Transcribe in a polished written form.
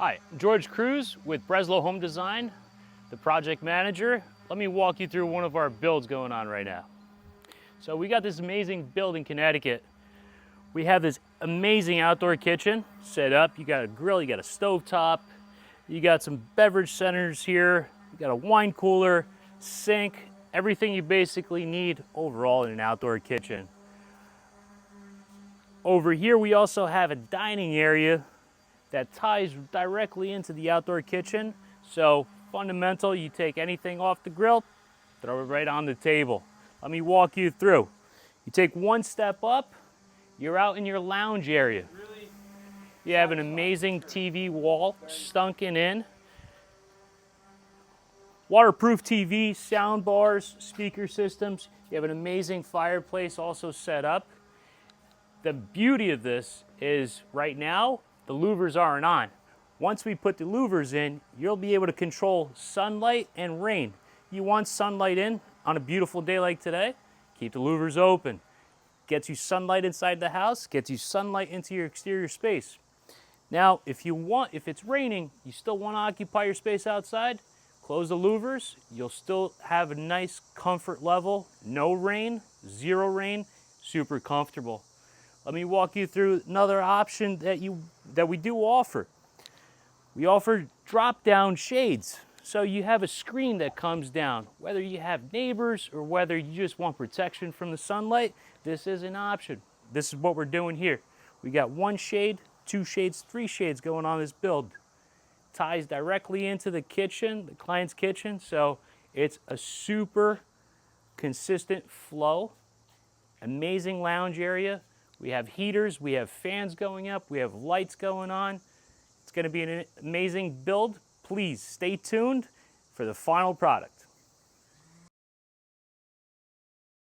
Hi, I'm George Cruz with Breslow Home Design, the project manager. Let me walk you through one of our builds going on right now. So we got this amazing build in Connecticut. We have this amazing outdoor kitchen set up. You got a grill, you got a stovetop, you got some beverage centers here, you got a wine cooler, sink, everything you basically need overall in an outdoor kitchen. Over here we also have a dining area that ties directly into the outdoor kitchen. So fundamental, you take anything off the grill, throw it right on the table. Let me walk you through. You take one step up, you're out in your lounge area. You have an amazing TV wall sunken in. Waterproof TV, sound bars, speaker systems. You have an amazing fireplace also set up. The beauty of this is right now, the louvers aren't on. Once we put the louvers in, you'll be able to control sunlight and rain. You want sunlight in on a beautiful day like today, keep the louvers open. Gets you sunlight inside the house, gets you sunlight into your exterior space. Now, if it's raining, you still want to occupy your space outside, close the louvers, you'll still have a nice comfort level, no rain, zero rain, super comfortable. Let me walk you through another option that we do offer. We offer drop-down shades. So you have a screen that comes down. Whether you have neighbors or whether you just want protection from the sunlight, this is an option. This is what we're doing here. We got one shade, two shades, three shades going on this build. Ties directly into the kitchen, the client's kitchen, so it's a super consistent flow. Amazing lounge area. We have heaters, we have fans going up, we have lights going on. It's going to be an amazing build. Please stay tuned for the final product.